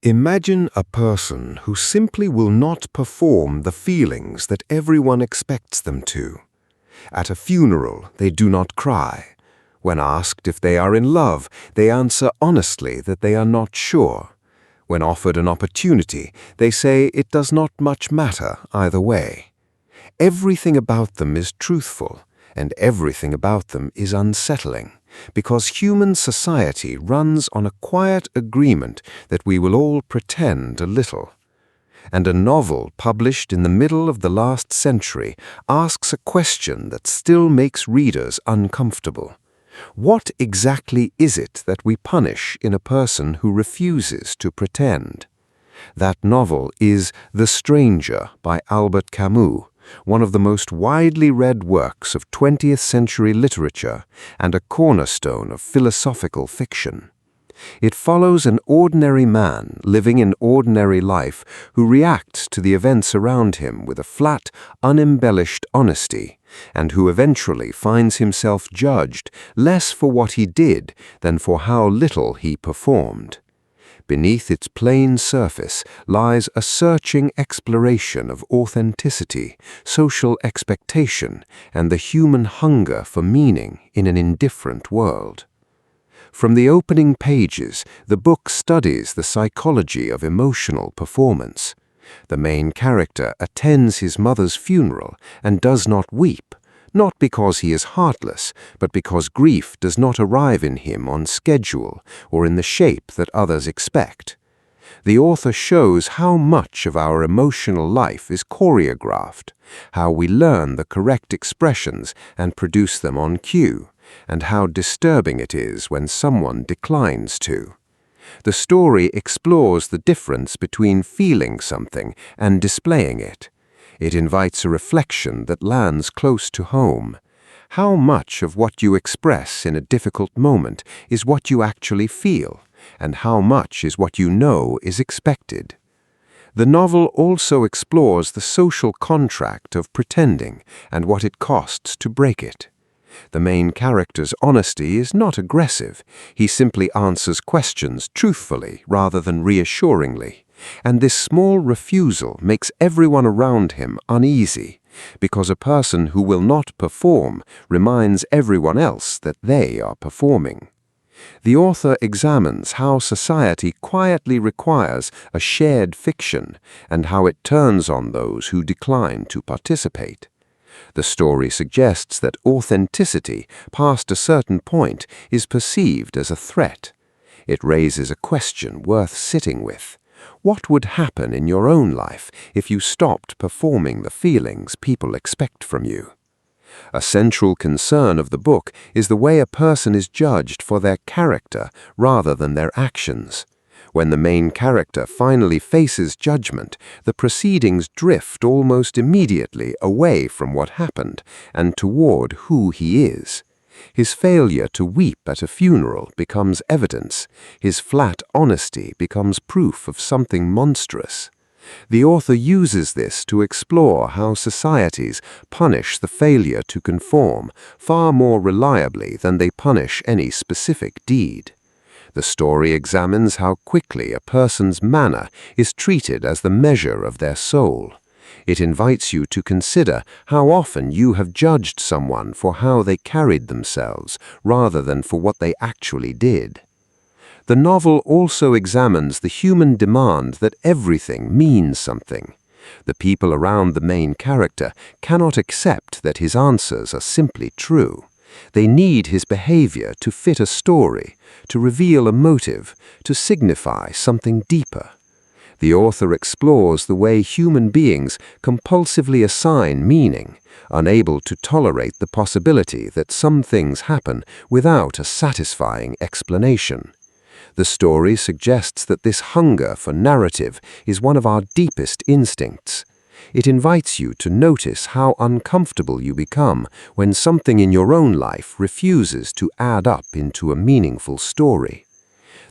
Imagine a person who simply will not perform the feelings that everyone expects them to. At a funeral, they do not cry. When asked if they are in love, they answer honestly that they are not sure. When offered an opportunity, they say it does not much matter either way. Everything about them is truthful, and everything about them is unsettling, because human society runs on a quiet agreement that we will all pretend a little. And a novel published in the middle of the last century asks a question that still makes readers uncomfortable. What exactly is it that we punish in a person who refuses to pretend? That novel is The Stranger by Albert Camus, one of the most widely read works of 20th century literature and a cornerstone of philosophical fiction. It follows an ordinary man living an ordinary life who reacts to the events around him with a flat, unembellished honesty, and who eventually finds himself judged less for what he did than for how little he performed. Beneath its plain surface lies a searching exploration of authenticity, social expectation, and the human hunger for meaning in an indifferent world. From the opening pages, the book studies the psychology of emotional performance. The main character attends his mother's funeral and does not weep, not because he is heartless, but because grief does not arrive in him on schedule or in the shape that others expect. The author shows how much of our emotional life is choreographed, how we learn the correct expressions and produce them on cue, and how disturbing it is when someone declines to. The story explores the difference between feeling something and displaying it. It invites a reflection that lands close to home. How much of what you express in a difficult moment is what you actually feel, and how much is what you know is expected? The novel also explores the social contract of pretending and what it costs to break it. The main character's honesty is not aggressive. He simply answers questions truthfully rather than reassuringly. And this small refusal makes everyone around him uneasy, because a person who will not perform reminds everyone else that they are performing. The author examines how society quietly requires a shared fiction and how it turns on those who decline to participate. The story suggests that authenticity, past a certain point, is perceived as a threat. It raises a question worth sitting with. What would happen in your own life if you stopped performing the feelings people expect from you? A central concern of the book is the way a person is judged for their character rather than their actions. When the main character finally faces judgment, the proceedings drift almost immediately away from what happened and toward who he is. His failure to weep at a funeral becomes evidence. His flat honesty becomes proof of something monstrous. The author uses this to explore how societies punish the failure to conform far more reliably than they punish any specific deed. The story examines how quickly a person's manner is treated as the measure of their soul. It invites you to consider how often you have judged someone for how they carried themselves rather than for what they actually did. The novel also examines the human demand that everything means something. The people around the main character cannot accept that his answers are simply true. They need his behavior to fit a story, to reveal a motive, to signify something deeper. The author explores the way human beings compulsively assign meaning, unable to tolerate the possibility that some things happen without a satisfying explanation. The story suggests that this hunger for narrative is one of our deepest instincts. It invites you to notice how uncomfortable you become when something in your own life refuses to add up into a meaningful story.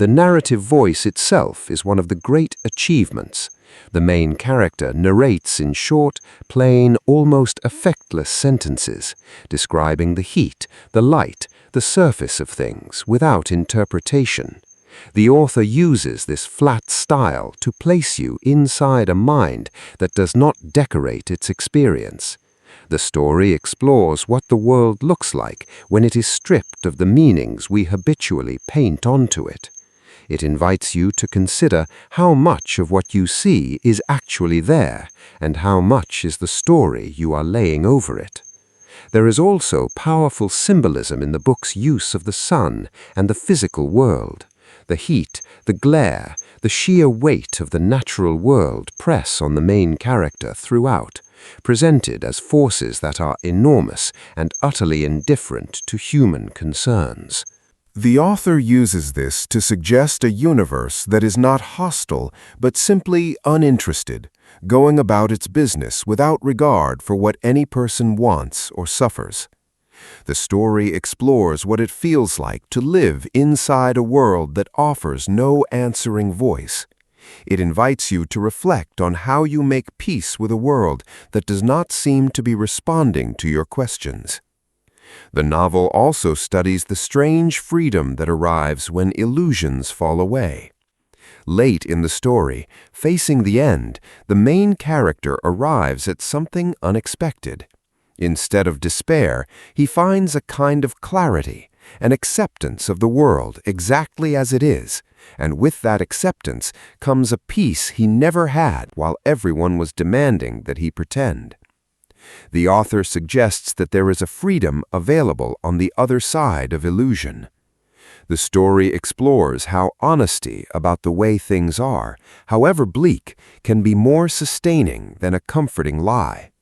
The narrative voice itself is one of the great achievements. The main character narrates in short, plain, almost affectless sentences, describing the heat, the light, the surface of things without interpretation. The author uses this flat style to place you inside a mind that does not decorate its experience. The story explores what the world looks like when it is stripped of the meanings we habitually paint onto it. It invites you to consider how much of what you see is actually there, and how much is the story you are laying over it. There is also powerful symbolism in the book's use of the sun and the physical world. The heat, the glare, the sheer weight of the natural world press on the main character throughout, presented as forces that are enormous and utterly indifferent to human concerns. The author uses this to suggest a universe that is not hostile, but simply uninterested, going about its business without regard for what any person wants or suffers. The story explores what it feels like to live inside a world that offers no answering voice. It invites you to reflect on how you make peace with a world that does not seem to be responding to your questions. The novel also studies the strange freedom that arrives when illusions fall away. Late in the story, facing the end, the main character arrives at something unexpected. Instead of despair, he finds a kind of clarity, an acceptance of the world exactly as it is, and with that acceptance comes a peace he never had while everyone was demanding that he pretend. The author suggests that there is a freedom available on the other side of illusion. The story explores how honesty about the way things are, however bleak, can be more sustaining than a comforting lie.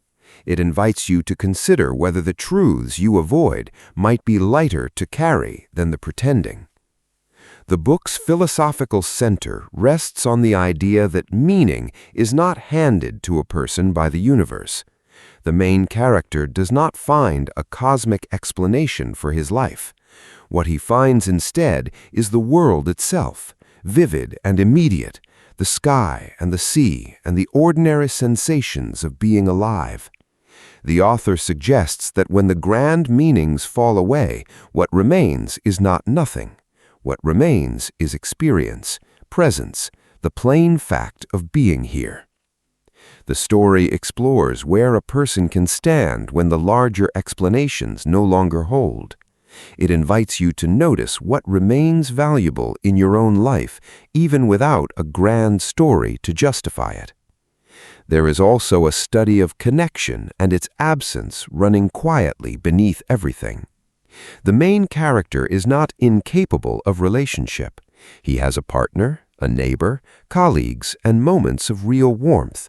It invites you to consider whether the truths you avoid might be lighter to carry than the pretending. The book's philosophical center rests on the idea that meaning is not handed to a person by the universe. The main character does not find a cosmic explanation for his life. What he finds instead is the world itself, vivid and immediate, the sky and the sea and the ordinary sensations of being alive. The author suggests that when the grand meanings fall away, what remains is not nothing. What remains is experience, presence, the plain fact of being here. The story explores where a person can stand when the larger explanations no longer hold. It invites you to notice what remains valuable in your own life, even without a grand story to justify it. There is also a study of connection and its absence running quietly beneath everything. The main character is not incapable of relationship. He has a partner, a neighbor, colleagues, and moments of real warmth.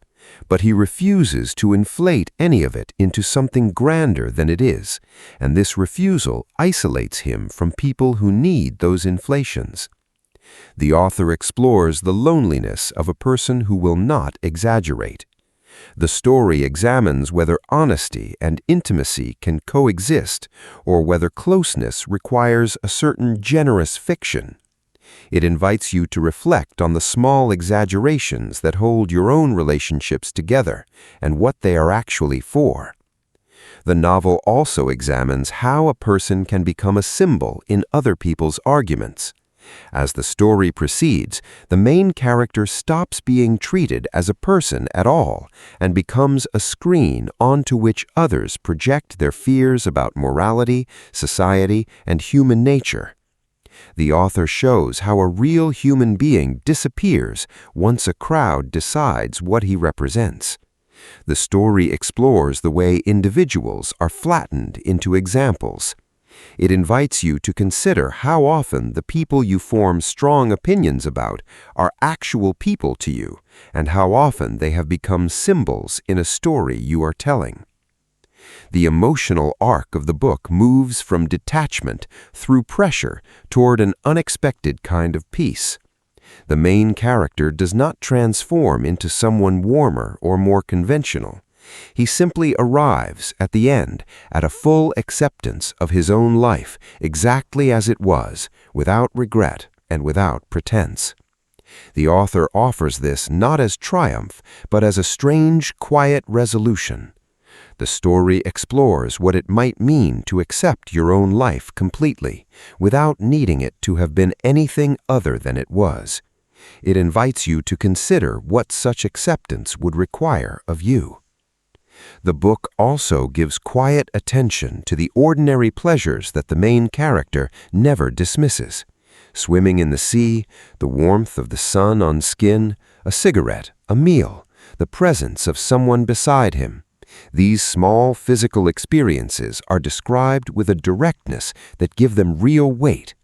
But he refuses to inflate any of it into something grander than it is, and this refusal isolates him from people who need those inflations. The author explores the loneliness of a person who will not exaggerate. The story examines whether honesty and intimacy can coexist, or whether closeness requires a certain generous fiction. It invites you to reflect on the small exaggerations that hold your own relationships together and what they are actually for. The novel also examines how a person can become a symbol in other people's arguments. As the story proceeds, the main character stops being treated as a person at all and becomes a screen onto which others project their fears about morality, society, and human nature. The author shows how a real human being disappears once a crowd decides what he represents. The story explores the way individuals are flattened into examples. It invites you to consider how often the people you form strong opinions about are actual people to you, and how often they have become symbols in a story you are telling. The emotional arc of the book moves from detachment through pressure toward an unexpected kind of peace. The main character does not transform into someone warmer or more conventional. He simply arrives at the end at a full acceptance of his own life exactly as it was, without regret and without pretense. The author offers this not as triumph, but as a strange, quiet resolution. The story explores what it might mean to accept your own life completely, without needing it to have been anything other than it was. It invites you to consider what such acceptance would require of you. The book also gives quiet attention to the ordinary pleasures that the main character never dismisses. Swimming in the sea, the warmth of the sun on skin, a cigarette, a meal, the presence of someone beside him. These small physical experiences are described with a directness that give them real weight.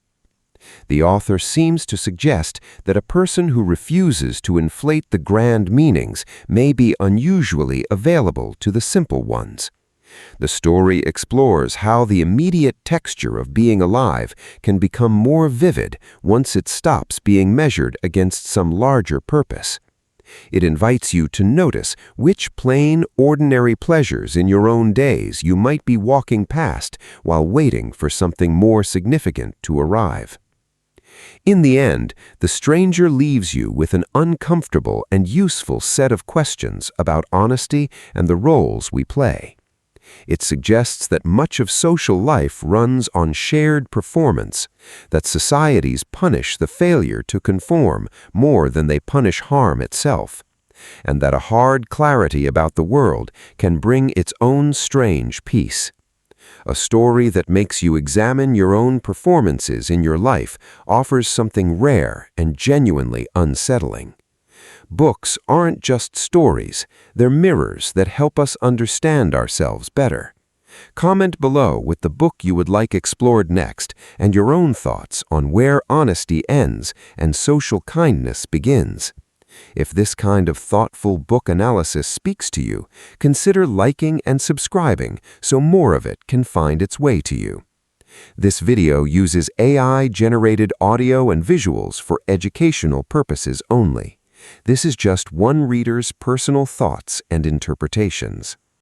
The author seems to suggest that a person who refuses to inflate the grand meanings may be unusually available to the simple ones. The story explores how the immediate texture of being alive can become more vivid once it stops being measured against some larger purpose. It invites you to notice which plain, ordinary pleasures in your own days you might be walking past while waiting for something more significant to arrive. In the end, The Stranger leaves you with an uncomfortable and useful set of questions about honesty and the roles we play. It suggests that much of social life runs on shared performance, that societies punish the failure to conform more than they punish harm itself, and that a hard clarity about the world can bring its own strange peace. A story that makes you examine your own performances in your life offers something rare and genuinely unsettling. Books aren't just stories, they're mirrors that help us understand ourselves better. Comment below with the book you would like explored next and your own thoughts on where honesty ends and social kindness begins. If this kind of thoughtful book analysis speaks to you, consider liking and subscribing so more of it can find its way to you. This video uses AI-generated audio and visuals for educational purposes only. This is just one reader's personal thoughts and interpretations.